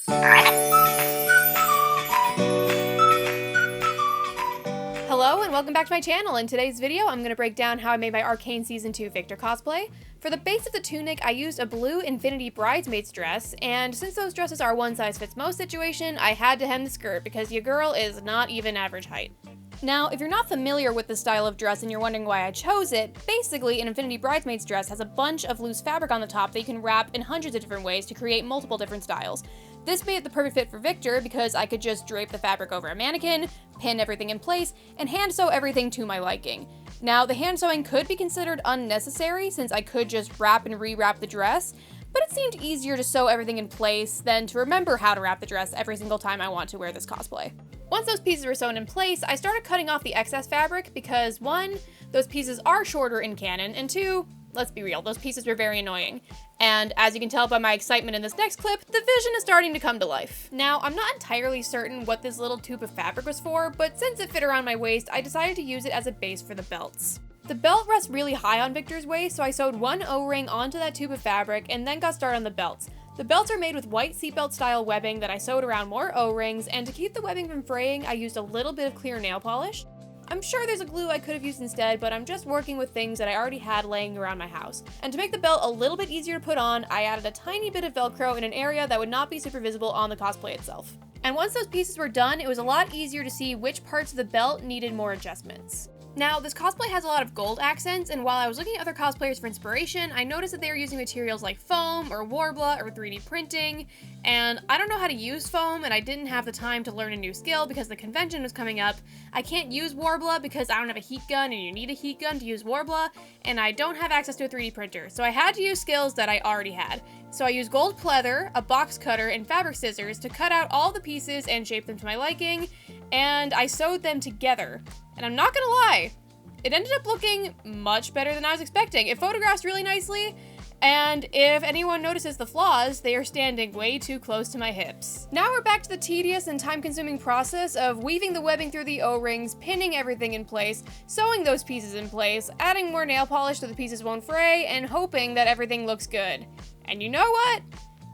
Hello and welcome back to my channel. In today's video, I'm going to break down how I made my Arcane Season 2 Viktor cosplay. For the base of the tunic, I used a blue Infinity bridesmaid's dress, and since those dresses are one-size-fits-most situation, I had to hem the skirt because your girl is not even average height. Now, if you're not familiar with this style of dress and you're wondering why I chose it, basically an Infinity bridesmaid's dress has a bunch of loose fabric on the top that you can wrap in hundreds of different ways to create multiple different styles. This made it the perfect fit for Viktor because I could just drape the fabric over a mannequin, pin everything in place, and hand sew everything to my liking. Now, the hand sewing could be considered unnecessary since I could just wrap and rewrap the dress, but it seemed easier to sew everything in place than to remember how to wrap the dress every single time I want to wear this cosplay. Once those pieces were sewn in place, I started cutting off the excess fabric because 1, those pieces are shorter in canon, and 2, let's be real, those pieces were very annoying. And as you can tell by my excitement in this next clip, the vision is starting to come to life. Now, I'm not entirely certain what this little tube of fabric was for, but since it fit around my waist, I decided to use it as a base for the belts. The belt rests really high on Viktor's waist, so I sewed one O-ring onto that tube of fabric and then got started on the belts. The belts are made with white seatbelt style webbing that I sewed around more O-rings, and to keep the webbing from fraying, I used a little bit of clear nail polish. I'm sure there's a glue I could have used instead, but I'm just working with things that I already had laying around my house. And to make the belt a little bit easier to put on, I added a tiny bit of Velcro in an area that would not be super visible on the cosplay itself. And once those pieces were done, it was a lot easier to see which parts of the belt needed more adjustments. Now, this cosplay has a lot of gold accents, and while I was looking at other cosplayers for inspiration, I noticed that they were using materials like foam, or Worbla, or 3D printing, and I don't know how to use foam, and I didn't have the time to learn a new skill because the convention was coming up. I can't use Worbla because I don't have a heat gun, and you need a heat gun to use Worbla, and I don't have access to a 3D printer, so I had to use skills that I already had. So I used gold pleather, a box cutter, and fabric scissors to cut out all the pieces and shape them to my liking, and I sewed them together. And I'm not gonna lie, it ended up looking much better than I was expecting. It photographs really nicely, and if anyone notices the flaws, they are standing way too close to my hips. Now we're back to the tedious and time-consuming process of weaving the webbing through the O-rings, pinning everything in place, sewing those pieces in place, adding more nail polish so the pieces won't fray, and hoping that everything looks good. And you know what?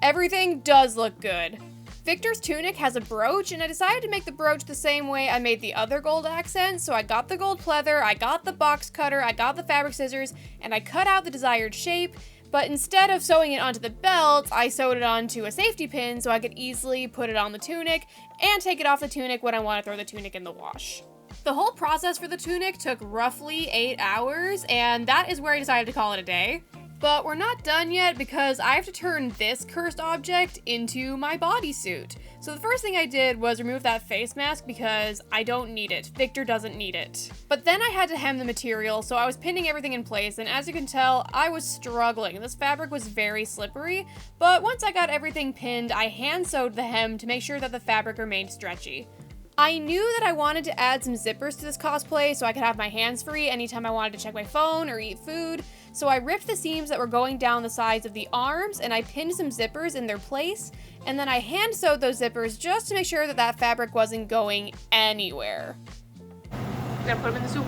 Everything does look good. Viktor's tunic has a brooch, and I decided to make the brooch the same way I made the other gold accents, so I got the gold pleather, I got the box cutter, I got the fabric scissors, and I cut out the desired shape, but instead of sewing it onto the belt, I sewed it onto a safety pin so I could easily put it on the tunic and take it off the tunic when I want to throw the tunic in the wash. The whole process for the tunic took roughly 8 hours, and that is where I decided to call it a day. But we're not done yet because I have to turn this cursed object into my bodysuit. So the first thing I did was remove that face mask because I don't need it. Viktor doesn't need it. But then I had to hem the material, so I was pinning everything in place, and as you can tell, I was struggling. This fabric was very slippery, but once I got everything pinned, I hand sewed the hem to make sure that the fabric remained stretchy. I knew that I wanted to add some zippers to this cosplay so I could have my hands free anytime I wanted to check my phone or eat food, so I ripped the seams that were going down the sides of the arms and I pinned some zippers in their place, and then I hand sewed those zippers just to make sure that that fabric wasn't going anywhere. I'm gonna put them in the soup.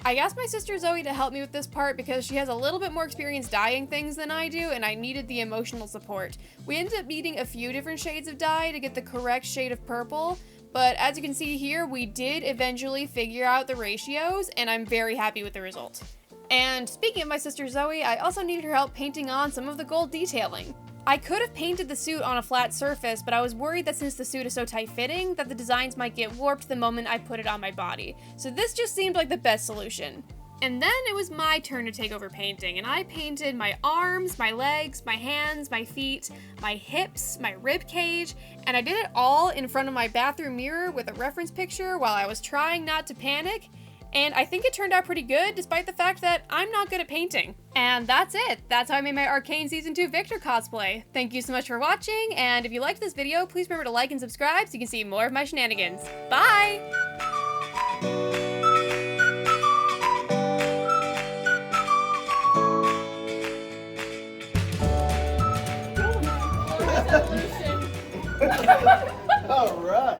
I asked my sister Zoe to help me with this part because she has a little bit more experience dyeing things than I do, and I needed the emotional support. We ended up needing a few different shades of dye to get the correct shade of purple, but as you can see here, we did eventually figure out the ratios, and I'm very happy with the result. And speaking of my sister Zoe, I also needed her help painting on some of the gold detailing. I could have painted the suit on a flat surface, but I was worried that since the suit is so tight-fitting, that the designs might get warped the moment I put it on my body. So this just seemed like the best solution. And then it was my turn to take over painting, and I painted my arms, my legs, my hands, my feet, my hips, my rib cage, and I did it all in front of my bathroom mirror with a reference picture while I was trying not to panic. And I think it turned out pretty good, despite the fact that I'm not good at painting. And that's it. That's how I made my Arcane Season 2 Viktor cosplay. Thank you so much for watching, and if you liked this video, please remember to like and subscribe so you can see more of my shenanigans. Bye!